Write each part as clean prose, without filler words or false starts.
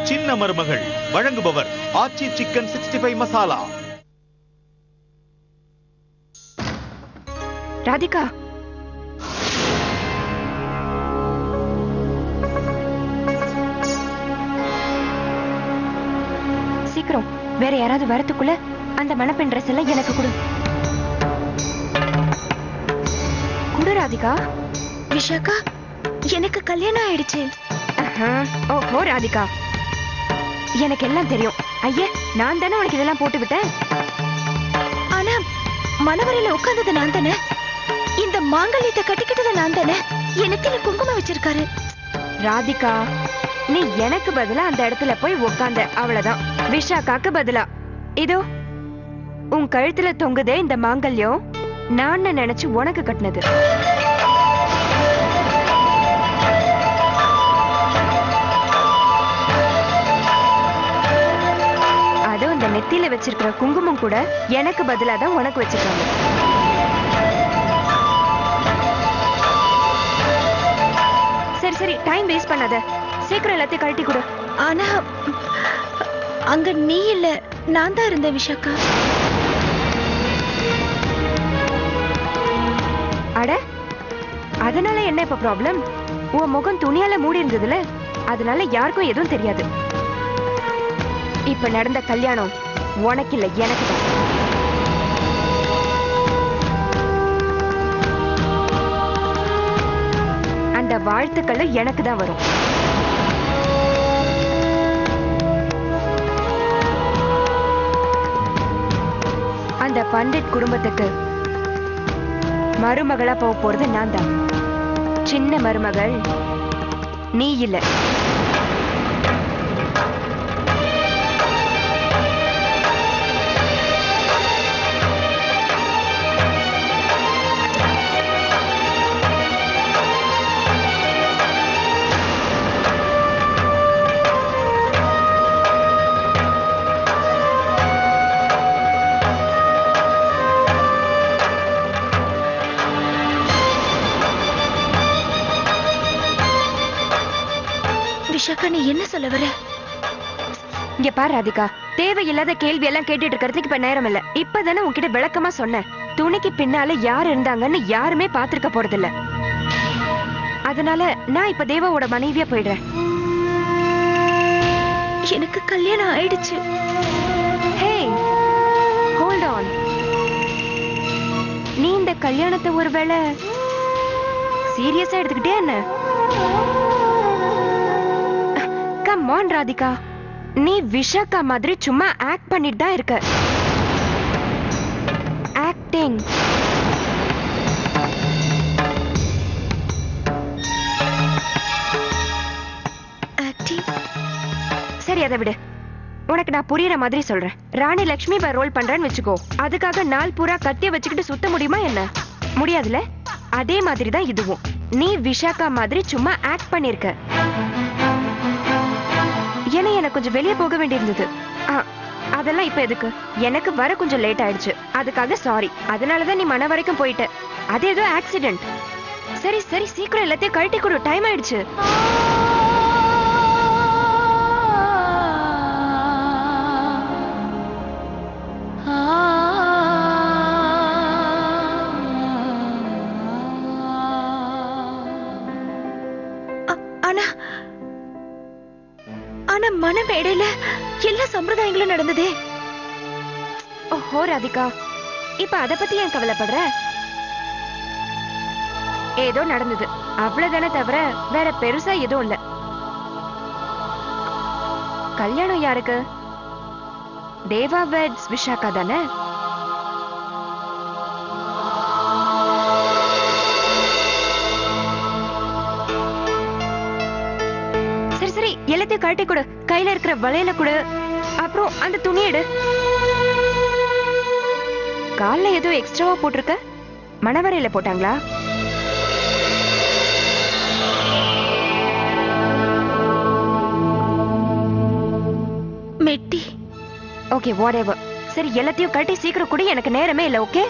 சின்ன மருமகள் வழங்குபவர் ஆச்சி சிக்கன் 65 மசாலா. ராதிகா, சீக்கிரம் வேற யாராவது வரத்துக்குள்ள அந்த மணப்பெண் ட்ரெஸ் எல்லாம் எனக்கு கொடு. குடு ராதிகா. விஷாக்கா, எனக்கு கல்யாணம் ஆயிடுச்சு. ஓஹோ ராதிகா, எனக்கு எல்லாம் தெரியும். ஐயே, நான் தானே உனக்கு இதெல்லாம் போட்டு விட்டேன். ஆனா மணவரையில உட்கார்ந்தது நான் தானே, இந்த மாங்கல்யத்தை கட்டிக்கிட்டது நான் தானே, எனக்கு குங்குமம் வச்சிருக்காரு. ராதிகா, நீ எனக்கு பதிலா அந்த இடத்துல போய் உட்கார்ந்த, அவ்வளவுதான். விஷாக்காக்கு பதிலா இதோ உன் கழுத்துல தொங்குதே இந்த மாங்கல்யம், நான் நினைச்சு உனக்கு கட்டினது. அதுவும் இந்த நெத்தியில வச்சிருக்கிற குங்குமம் கூட எனக்கு பதிலா தான் உனக்கு வச்சிருக்காங்க. சரி சரி, டைம் வேஸ்ட் பண்ணாத, சீக்கிரம் எல்லாத்தையும் கழட்டி கொடு. ஆனா அங்க நீ இல்ல, நான் தான் இருந்த விஷாக்கா. அட, அதனால என்ன இப்ப ப்ராப்ளம்? உன் முகம் துணியால மூடி இருந்ததுல, அதனால யாருக்கும் எதுவும் தெரியாது. இப்ப நடந்த கல்யாணம் உனக்கு இல்ல, எனக்கு தான். அந்த வாழ்த்துக்களும் எனக்கு தான் வரும். அந்த பண்டிட் குடும்பத்துக்கு மருமகளா போக போறது நான் தான். சின்ன மருமகள் நீ இல்ல. விஷாக்கா, நீ என்ன சொல்ல வர? இங்க பாரு ராதிகா, தேவையில்லாத கேள்வி எல்லாம் கேட்டுட்டு இருக்கிறதுக்கு இப்ப நேரம் இல்ல. இப்பதானே உன்கிட்ட விளக்கமா சொன்னேன், துணிக்கு பின்னால யார் இருந்தாங்கன்னு யாருமே பாத்திருக்க போறதில்ல. அதனால நான் இப்ப தேவாவோட மனைவியா போயிடுறேன். எனக்கு கல்யாணம் ஆயிடுச்சு. ஹே, ஹோல்ட் ஆன். நீ இந்த கல்யாணத்தை ஒருவேளை சீரியஸா எடுத்துக்கிட்டே என்ன? கம் ஆன் ராதிகா, நீ விஷாக்கா மாதிரி சும்மா ஆக்ட் பண்ணிட்டு தான் இருக்க. ஆக்டிங். ஆக்டிங்? சரி, அதை விடு. உனக்கு நான் புரியுற மாதிரி சொல்றேன். ராணி லட்சுமி பாய் ரோல் பண்றேன்னு வச்சுக்கோ, அதுக்காக நாள் பூரா கத்திய வச்சுக்கிட்டு சுத்த முடியுமா என்ன? முடியாதுல. அதே மாதிரி தான் இதுவும். நீ விஷாக்கா மாதிரி சும்மா ஆக்ட் பண்ணிருக்க. ஏன்னா எனக்கு கொஞ்சம் வெளியே போக வேண்டியிருந்தது. அதெல்லாம் இப்ப எதுக்கு? எனக்கு வர கொஞ்சம் லேட் ஆயிடுச்சு, அதுக்காக சாரி. அதனாலதான் நீ மன வரைக்கும் போயிட்ட. அது ஏதோ ஆக்சிடென்ட். சரி சரி, சீக்கிரம் எல்லாத்தையும் கழட்டி கொடு, டைம் ஆயிடுச்சு. ஆனா மனமேடையில எல்லா சம்பிரதாயங்களும் நடந்ததே. ஓஹோ ராதிகா, இப்ப அத பத்தி ஏன் கவலைப்படுற? ஏதோ நடந்தது, அவ்வளவுதானே தவிர வேற பெருசா எதுவும் இல்ல. கல்யாணம் யாருக்கு? தேவா வெட்ஸ் விஷாக்கா தானே? சரி சரி, எல்லாத்தையும் கழட்டி கொடு. கையில இருக்கிற வளையல கொடு, அப்புறம் அந்த துணி எடு. கால்ல ஏதோ எக்ஸ்ட்ராவா போட்டிருக்க, மணவரையில போட்டாங்களா? மெட்டி. Okay, whatever. சரி, எல்லாத்தையும் கழட்டி சீக்கிரம் கொடு, எனக்கு நேரமே இல்ல. ஓகே,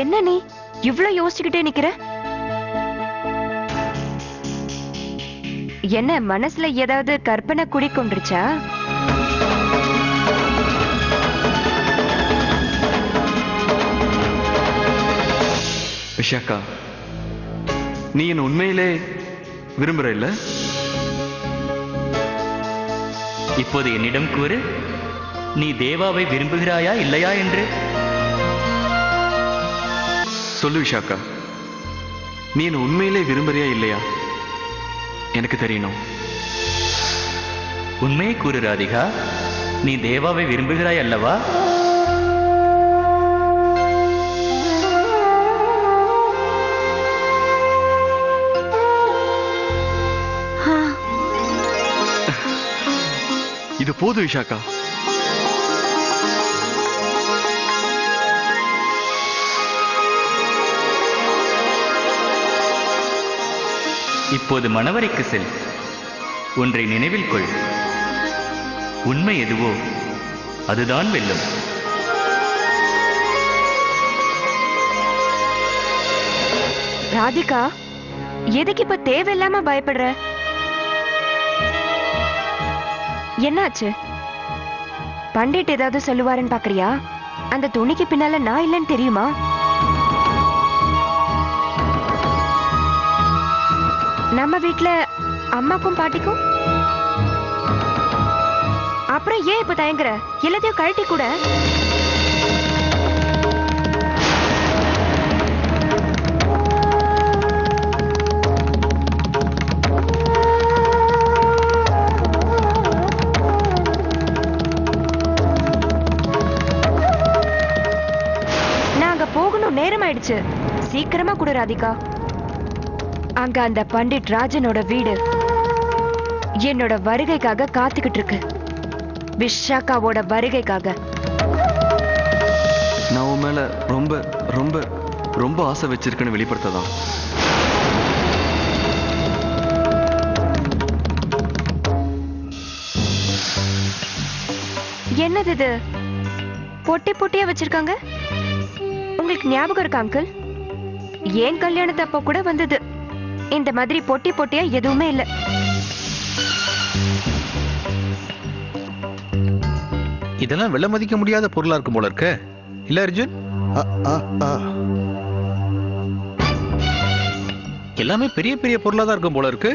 என்ன நீ இவ்ளோ யோசிச்சுக்கிட்டே நிக்கிற? என்ன மனசுல ஏதாவது கற்பனை குடிக்கொண்டுருச்சா? விஷாக்கா, நீ என்ன உண்மையிலே விரும்புற இல்ல? இப்போது என்னிடம் கூறு, நீ தேவாவை விரும்புகிறாயா இல்லையா என்று. சொல்லு விஷாக்கா, நீ என்ன உண்மையிலே விரும்புறியா இல்லையா? எனக்கு தெரியணும். உண்மையை கூறு ராதிகா, நீ தேவாவை விரும்புகிறாய் அல்லவா? இது போதும் விஷாக்கா. இப்போது மணவறைக்கு செல். ஒன்றை நினைவில் கொள், உண்மை எதுவோ அதுதான் வெல்லும். ராதிகா, எதுக்கு இப்ப தேவையில்லாம பயப்படுற? என்னாச்சு? பண்டிட் ஏதாவது சொல்லுவாருன்னு பாக்குறியா? அந்த துணிக்கு பின்னால நான் இல்லைன்னு தெரியுமா? நம்ம வீட்ல அம்மாக்கும் பாட்டிக்கும் அப்புறம் ஏன் இப்ப தயங்குற? எல்லாத்தையும் கழட்டி கூட. நாங்க போகணும், நேரம் ஆயிடுச்சு. சீக்கிரமா கொடு ராதிகா. அங்க அந்த பண்டிட் ராஜனோட வீடு என்னோட வருகைக்காக காத்துக்கிட்டு இருக்கு. விஷாக்காவோட வருகைக்காக. நான் உன் மேல ரொம்ப ரொம்ப ரொம்ப ஆசை வச்சிருக்கேன்னு வெளிப்படுத்ததான். என்னது இது? பொட்டி பொட்டியா வச்சிருக்காங்க. உங்களுக்கு ஞாபகம் இருக்கா அங்கிள்? ஏன் கல்யாணத்து அப்ப கூட வந்தது. இந்த மாதிரி பொட்டி பொட்டியா எதுவுமே இல்ல. இதெல்லாம் விலை மதிக்க முடியாத பொருளா இருக்கும் போல இருக்க, இல்ல அர்ஜுன்? எல்லாமே பெரிய பெரிய பொருளா தான் இருக்கும் போல இருக்கு.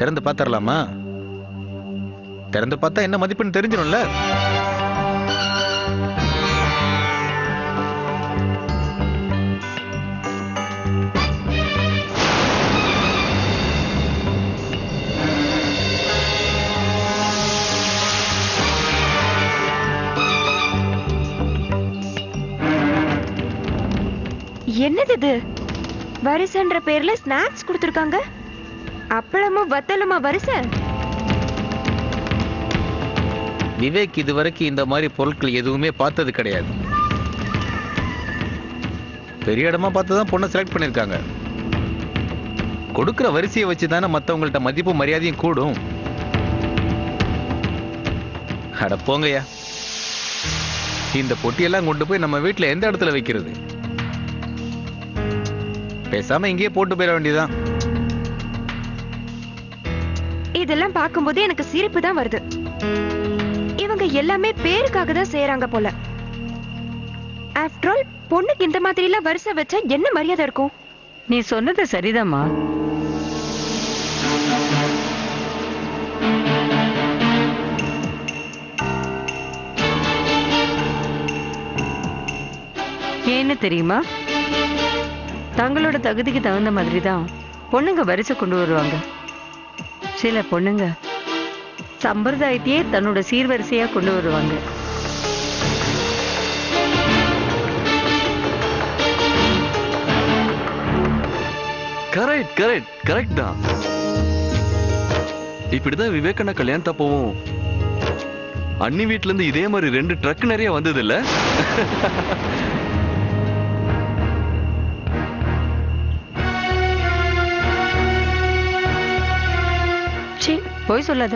திறந்து பார்த்தரலாமா? திறந்து பார்த்தா என்ன மதிப்புன்னு தெரிஞ்சிடும்ல. என்னது இது? வரிசைன்ற பேர்ல ஸ்நாக்ஸ் கொடுத்திருக்காங்க. அப்பளமும் வத்தலுமா வரிசை? விவேக் இதுவரைக்கும் இந்த மாதிரி பொருட்கள் எதுவுமே பார்த்தது கிடையாது. பெரிய இடமா பார்த்து தான் பொண்ணை செலக்ட் பண்ணிருக்காங்க. கொடுக்கிற வரிசையை வச்சு தானே மற்றவங்கள்ட்ட மதிப்பு மரியாதையும் கூடும். அட போங்கய்யா, இந்த பொட்டியெல்லாம் கொண்டு போய் நம்ம வீட்டுல எந்த இடத்துல வைக்கிறது? பேசாம இங்கேயே போட்டு போயிட வேண்டியதான். இதெல்லாம் பார்க்கும்போது எனக்கு சிரிப்பு தான் வருது. இவங்க எல்லாமே பேருக்காக தான் செய்யறாங்க போல. ஆஃப்டர் ஆல், பொண்ணுக்கு இந்த மாதிரி எல்லாம் வரிசை வச்சா என்ன மரியாதை இருக்கும்? நீ சொன்னது சரிதாம்மா. ஏன்னு தெரியுமா? தங்களோட தகுதிக்கு தகுந்த மாதிரி தான் பொண்ணுங்க வரிசை கொண்டு வருவாங்க. சில பொண்ணுங்க சம்பிரதாயத்தையே தன்னோட சீர்வரிசையா கொண்டு வருவாங்க. கரெக்ட் கரெக்ட் கரெக்ட் தான். இப்படிதான் விவேகண்ணா கல்யாணத்தப்பவும் அண்ணி வீட்டுல இருந்து இதே மாதிரி 2 ட்ரக் நிறைய வந்தது இல்ல? சீ, போய் சொல்லாத.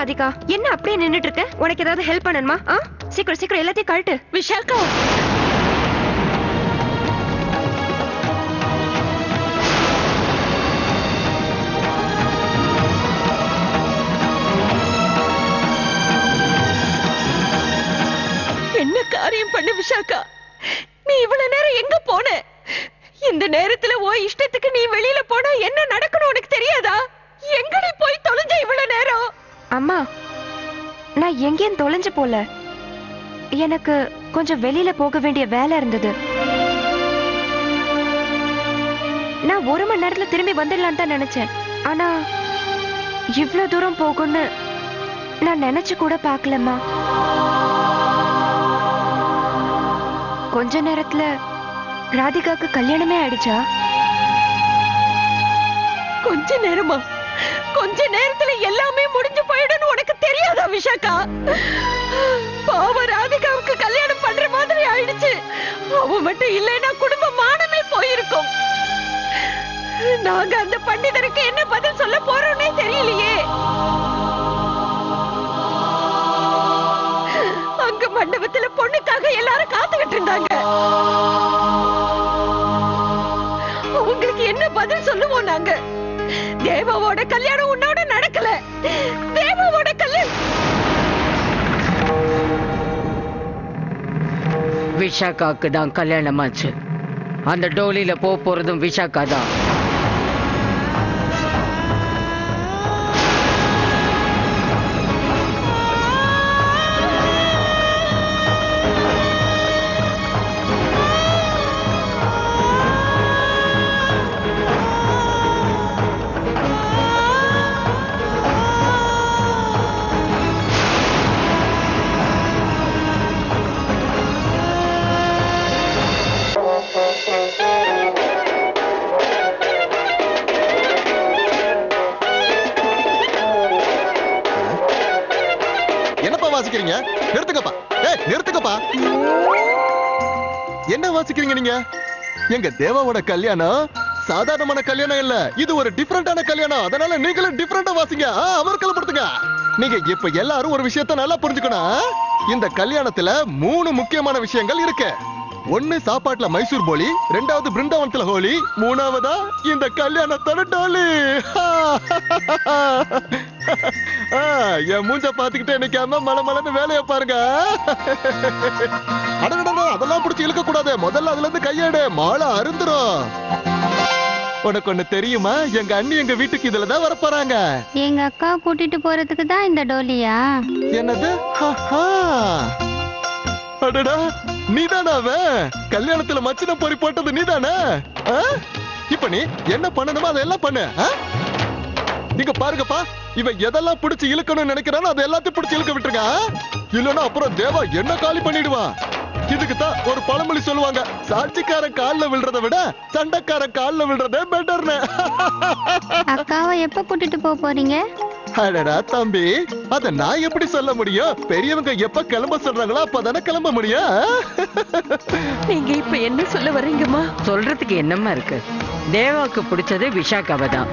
ராதிகா, என்ன அப்படியே நின்னுட்டு இருக்க? உனக்கு ஏதாவது ஹெல்ப் பண்ணணுமா? சீக்கிரம் சீக்கிரம் எல்லாத்தையும் கழட்டு. விஷாக்கா, என்ன காரியம் பண்ண விஷாக்கா? நீ இவ்வளவு நேரம் எங்க போன? இந்த நேரத்துல ஓ இஷ்டத்துக்கு நீ வெளியில போனா என்ன நடக்கணும் உனக்கு தெரியாதா? எங்கடி போய் தொலைஞ்ச இவ்வளவு நேரம்? அம்மா, நான் எங்கேயும் தொலைஞ்சு போல. எனக்கு கொஞ்சம் வெளியில போக வேண்டிய வேலை இருந்தது. நான் 1 மணி நேரத்துல திரும்பி வந்துடலான்னு தான் நினைச்சேன். ஆனா இவ்வளவு தூரம் போகும்னு நான் நினைச்சு கூட பார்க்கலம்மா. கொஞ்ச நேரத்துல ராதிகாக்கு கல்யாணமே ஆயிடுச்சா? கொஞ்ச நேரமா? கொஞ்ச நேரத்துல எல்லாமே முடிஞ்சு போயிடும்னு உனக்கு தெரியாதா விஷாக்கா? பாவ ராதிகாவுக்கு கல்யாணம் பண்ற மாதிரி ஆயிடுச்சு. அவ மட்டும் இல்லைன்னா குடும்ப மானமே போயிருக்கும். நாங்க அந்த பண்டிதருக்கு என்ன பதில் சொல்ல போறோம்னே தெரியலையே. அங்க மண்டபத்துல பொண்ணுக்காக எல்லாரும் காத்துக்கிட்டு இருந்தாங்க. அவங்களுக்கு என்ன பதில் சொல்லுவோம் நாங்க? தேவாவோட கல்யாணம் உன்னோட நடக்கல. தேவாவோட கல்யாணம் விஷாக்காக்கு தான் கல்யாணம் ஆச்சு. அந்த டோலியில போறதும் விஷாக்கா தான். வாசிக்கிறீங்க? நிறுத்துக்கப்பா. நிறுத்துக்கப்பா. என்ன வாசிக்கிறீங்க நீங்க? எங்க தேவாவோட கல்யாணம் சாதாரணமான கல்யாணம் இல்ல, இது ஒரு டிஃபரெண்டான கல்யாணம். அதனால நீங்களும் டிஃபரெண்டா வாசிங்க. அமர்க்கலப்படுத்துங்க. நீங்க இப்ப எல்லாரும் ஒரு விஷயத்த நல்லா புரிஞ்சுக்கணும். இந்த கல்யாணத்துல 3 முக்கியமான விஷயங்கள் இருக்கு. 1 சாப்பாட்டுல மைசூர் போலி, 2வது பிருந்தாவனத்துல ஹோலி, 3வதா இந்த கல்யாணத்தோட டோலி. என் மூஞ்ச பாத்துக்கிட்டே நிக்காம மலமலன்னு வேலைய பாருங்க. அதெல்லாம் பிடிச்சி இழுக்க கூடாது. முதல்ல அதுல இருந்து கையெடு, மாலை அருந்துரும். உனக்கு ஒண்ணு தெரியுமா? எங்க அண்ணி எங்க வீட்டுக்கு இதுலதான் வர போறாங்க. எங்க அக்கா கூட்டிட்டு போறதுக்கு தான் இந்த டோலியா? என்னது? அடடா, நீதானா அவன்? கல்யாணத்துல மச்சின பொறி போட்டது நீதானே? இப்ப நீ என்ன பண்ணணுமோ அதெல்லாம் பண்ணு. நீங்க பாருங்கப்பா, இவன் எதெல்லாம் பிடிச்சு இழுக்கணும்னு நினைக்கிறானோ அதை எல்லாத்தையும் பிடிச்சு இழுக்க விட்டுருங்க. இல்லன்னா அப்புறம் தேவா என்ன காலி பண்ணிடுவான். இதுக்குதான் ஒரு பழமொழி சொல்லுவாங்க, சாட்சிக்கார கால்ல விழுறதை விட சண்டைக்கார கால்ல விழுறதே பெட்டர்னு. அக்காவை எப்ப கூட்டிட்டு போறீங்க? அடடா தம்பி, அத நான் எப்படி சொல்ல முடியும்? பெரியவங்க எப்ப கிளம்ப சொல்றாங்களோ அப்பதானே கிளம்ப முடியும். நீங்க இப்ப என்ன சொல்ல வர்றீங்கம்மா? சொல்றதுக்கு என்னம்மா இருக்கு? தேவாவுக்கு பிடிச்சது விஷாக்காவை தான்.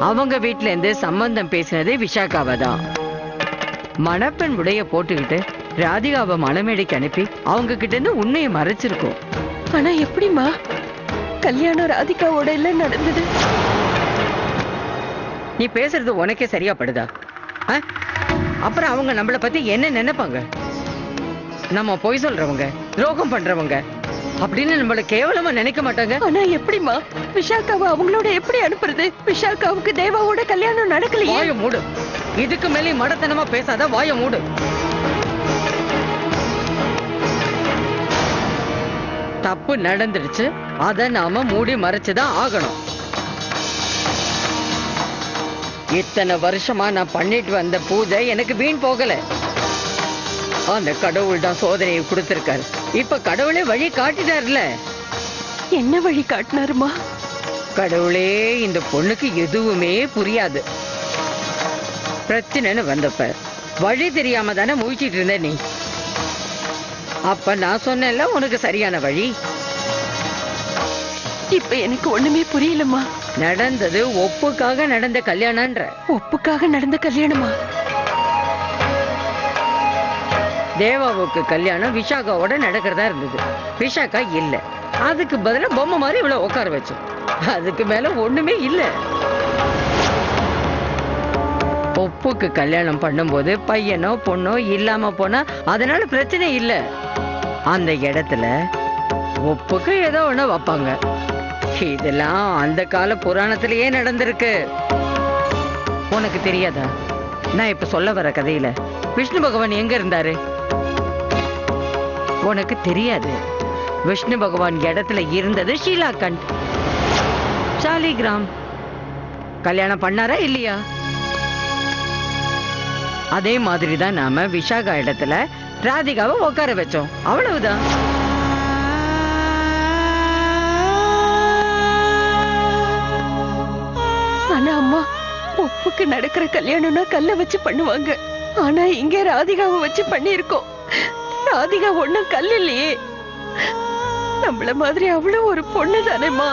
அவங்க வீட்ல இருந்து சம்பந்தம் பேசினது விஷாக்காவை தான். மணப்பெண் உடைய போட்டுக்கிட்டு ராதிகாவை மணமேடைக்கு அனுப்பி அவங்க கிட்ட இருந்து உண்மையை மறைச்சிருக்கோம். ஆனா எப்படிமா கல்யாணம் ராதிகாவோட இல்ல நடந்தது? நீ பேசுறது உனக்கே சரியா படுதா? அப்புறம் அவங்க நம்மள பத்தி என்ன நினைப்பாங்க? நம்ம பொய் சொல்றவங்க, துரோகம் பண்றவங்க அப்படின்னு நம்மள கேவலமா நினைக்க மாட்டாங்க. ஆனா எப்படிமா விஷாக்காவை அவங்களோட எப்படி அனுப்புறது? விஷாக்காவுக்கு தேவாவோட கல்யாணம் நடக்கலையே. வாய மூடு. இதுக்கு மேலே மடத்தனமா பேசாத, வாய மூடு. தப்பு நடந்துருச்சு, அத நாம மூடி மறைச்சுதான் ஆகணும். இத்தனை வருஷமா நான் பண்ணிட்டு வந்த பூஜை எனக்கு வீண் போகல. அந்த கடவுள் தான் சோதனையை கொடுத்திருக்காரு. இப்ப கடவுளே வழி காட்டினார்ல. என்ன வழி காட்டினாருமா? கடவுளே இந்த பொண்ணுக்கு எதுவுமே புரியாது. பிரச்சனைன்னு வந்தப்ப வழி தெரியாம தானே முழிச்சிட்டு இருந்த நீ. அப்ப நான் சொன்னேன்ல உனக்கு சரியான வழி. இப்ப எனக்கு ஒண்ணுமே புரியலம்மா. நடந்தது ஒப்புக்காக நடந்த கல்யாணம்ன்ற. ஒப்புக்காக நடந்த கல்யாணமா? தேவாவுக்கு கல்யாணம் விஷாகாவோட நடக்கிறதா இருந்தது. விஷாகா இல்ல. அதுக்கு பதிலா பொம்மை மாதிரி இவ்வளவு உட்கார வச்சோம். அதுக்கு மேல ஒண்ணுமே இல்ல. ஒப்புக்கு கல்யாணம் பண்ணும்போது பையனோ பொண்ணோ இல்லாம போனா அதனால பிரச்சனை இல்ல. அந்த இடத்துல ஒப்புக்கு ஏதோ ஒண்ணு வைப்பாங்க. இதெல்லாம் அந்த கால புராணத்திலேயே நடந்திருக்கு. உனக்கு தெரியாதா? நான் இப்ப சொல்ல வர கதையில விஷ்ணு பகவான் எங்க இருந்தாரு? உனக்கு தெரியாது. விஷ்ணு பகவான் இடத்துல இருந்தது ஷீலாகண்ட், சாலிகிராம். கல்யாணம் பண்ணாரா இல்லையா? அதே மாதிரிதான் நாம விஷாகா இடத்துல ராதிகாவை உட்கார வச்சோம். அவ்வளவுதான். ஆனா அம்மா, ஒப்புக்கு நடக்கிற கல்யாணம்னா கல்ல வச்சு பண்ணுவாங்க. ஆனா இங்க ராதிகாவை வச்சு பண்ணிருக்கோம். ராதிகா ஒண்ணும் கல் இல்லையே. நம்மள மாதிரி அவ்வளவு ஒரு பொண்ணு தானேம்மா.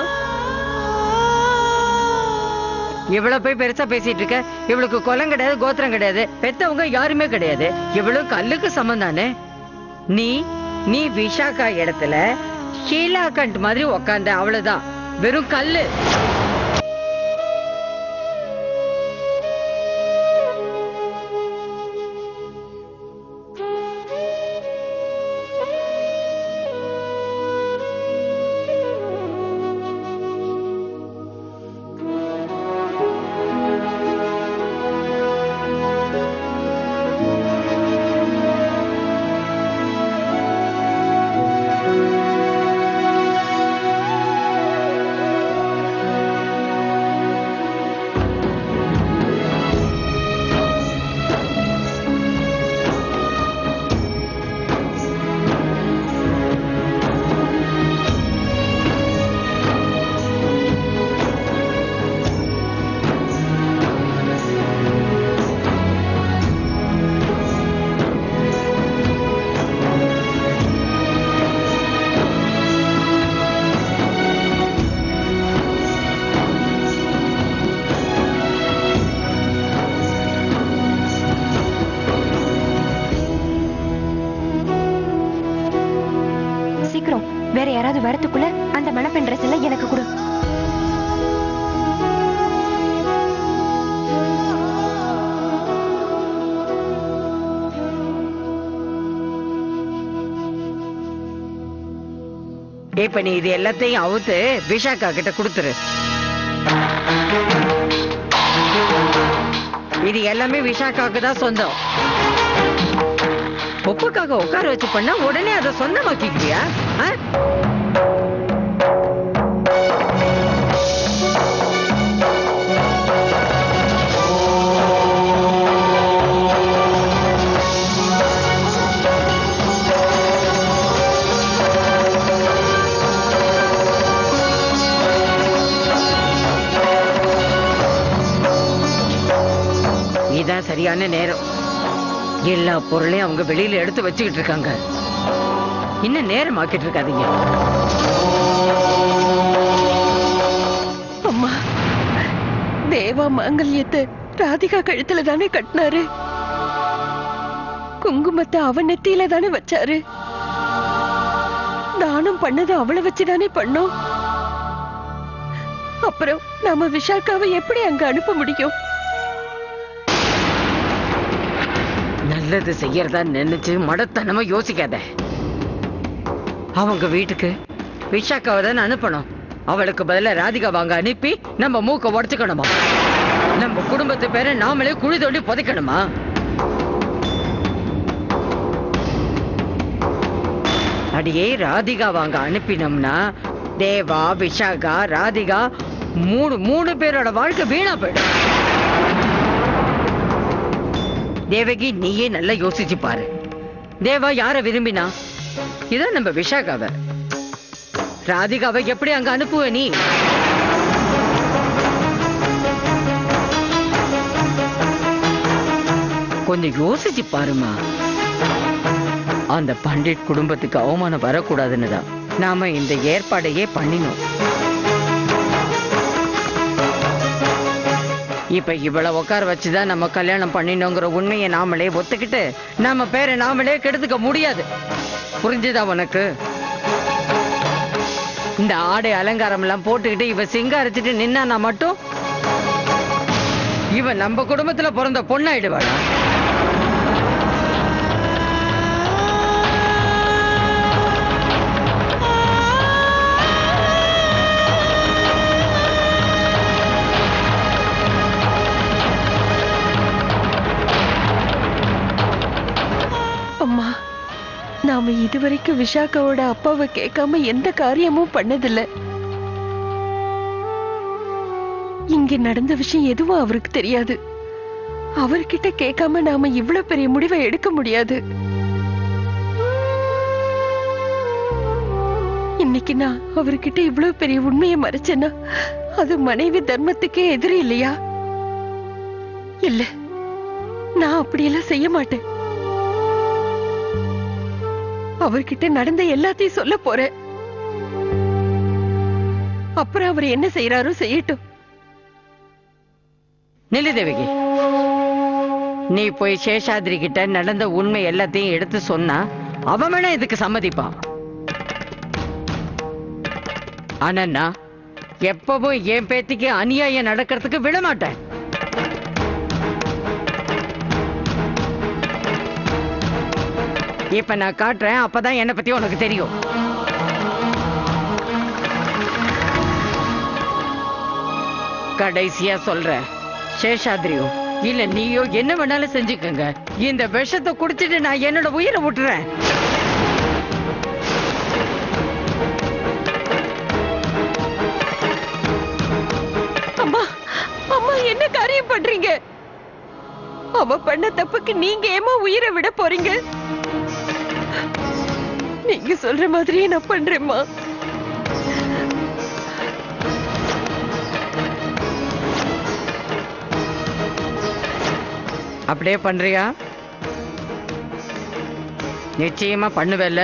இவ்வளவு போய் பெருசா பேசிட்டு இருக்க. இவளுக்கு குலம் கிடையாது, கோத்திரம் கிடையாது, பெத்தவங்க யாருமே கிடையாது. இவ்வளவு கல்லுக்கு சமந்தானே. நீ விஷாகா இடத்துல ஷீலாகண்ட் மாதிரி உக்காந்த, அவ்வளவுதான். வெறும் கல்லு. வேற யாராவது வரத்துக்குள்ள அந்த மணப்பெண் ட்ரெஸ் எல்லாம் எனக்கு கொடு. இப்ப நீ இது எல்லாத்தையும் அவுத்து விஷாகா கிட்ட கொடுத்துரு. இது எல்லாமே விஷாகாக்கு தான் சொந்தம். ஒப்புக்காக உட்கார வச்சு பண்ணா உடனே அதை சொந்தமாக்கிக்கிறியா? இதான் சரியான நேரம். எல்லா பொருளையும் அவங்க வெளியில எடுத்து வச்சுக்கிட்டு இருக்காங்க. இன்னும் நேரம் ஆக்கிட்டு இருக்காதீங்க. அம்மா, தேவா மாங்கல்யத்தை ராதிகா கழுத்துல தானே கட்டினாரு. குங்குமத்தை அவன் நெத்தியில தானே வச்சாரு. தானம் பண்ணது அவளை வச்சுதானே பண்ணோம். அப்புறம் நாம விஷாக்காவை எப்படி அங்க அனுப்ப முடியும்? நல்லது செய்யறதா நினைச்சு மடத்தனமா யோசிக்காத. அவங்க வீட்டுக்கு விஷாக்காவை தான் அனுப்பணும். அவளுக்கு பதிலா ராதிகா வாங்க அனுப்பி நம்ம மூக்க உடைச்சுக்கணுமா? நம்ம குடும்பத்து பேரை நாமளே குழி தோண்டி புதைக்கணுமா? அடியே ராதிகா வாங்க அனுப்பினோம்னா தேவா, விஷாகா, ராதிகா மூணு பேரோட வாழ்க்கை வீணா போயிடும். தேவகி, நீயே நல்லா யோசிச்சு பாரு. தேவா யார விரும்பினா? இதான் நம்ம விஷாகாவை. ராதிகாவை எப்படி அங்க அனுப்புவ நீ? கொஞ்சம் யோசிச்சு பாருமா. அந்த பண்டிட் குடும்பத்துக்கு அவமானம் வரக்கூடாதுன்னு தான் நாம இந்த ஏற்பாடையே பண்ணினோம். இப்ப இவளை உட்கார வச்சுதான் நம்ம கல்யாணம் பண்ணினோங்கிற உண்மையை நாமளே ஒத்துக்கிட்டு நம்ம பேரை நாமளே கெடுத்துக்க முடியாது. புரிஞ்சுதா உனக்கு? இந்த ஆடை அலங்காரம் எல்லாம் போட்டுக்கிட்டு இவ சிங்காரிச்சுட்டு நின்னா மட்டும் இவ நம்ம குடும்பத்துல பிறந்த பொண்ணாயிடுவாளா? அம்மா, நாம இதுவரைக்கும் விஷாக்காவோட அப்பாவை கேட்காம எந்த காரியமும் பண்ணதில்ல. இங்க நடந்த விஷயம் எதுவும் அவருக்கு தெரியாது. அவர்கிட்ட கேட்காம நாம இவ்வளவு பெரிய முடிவை எடுக்க முடியாது. இன்னைக்கு நான் அவர்கிட்ட இவ்வளவு பெரிய உண்மையை மறைச்சேன்னா அது மனைவி தர்மத்துக்கே எதிரி இல்லையா? இல்ல, நான் அப்படியெல்லாம் செய்ய மாட்டேன். அவர்கிட்ட நடந்த எல்லாத்தையும் சொல்ல போறேன். அப்புறம் அவர் என்ன செய்யறாரோ செய்யட்டும். நில்லு தேவகி, நீ போய் சேஷாத்ரி கிட்ட நடந்த உண்மை எல்லாத்தையும் எடுத்து சொன்னா அவன் வேணா இதுக்கு சம்மதிப்பான். ஆனா நான் எப்பவும் என் பேத்திக்கு அநியாயம் நடக்கிறதுக்கு விட மாட்டேன். இப்ப நான் காட்டுறேன், அப்பதான் என்னை பத்தி உனக்கு தெரியும். கடைசியா சொல்றேன், சேஷாத்ரியோ இல்ல நீயோ என்ன வேணாலும் செஞ்சுக்கங்க, இந்த விஷத்தை குடிச்சிட்டு நான் என்னோட உயிரை விட்டுறேன். அம்மா, அம்மா என்ன காரியம் பண்றீங்க? அவ பண்ண தப்புக்கு நீங்க ஏமா உயிரை விட போறீங்க? நீங்க சொல்ற மாதிரியே நான் பண்றேம்மா. அப்படியே பண்றியா? நிச்சயமா பண்ணுவேல்ல?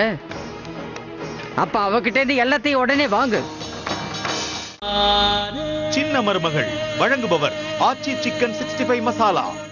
அப்ப அவகிட்ட இருந்து எல்லாத்தையும் உடனே வாங்கு. சின்ன மருமகள் வழங்குபவர் ஆச்சி சிக்கன் 65 மசாலா.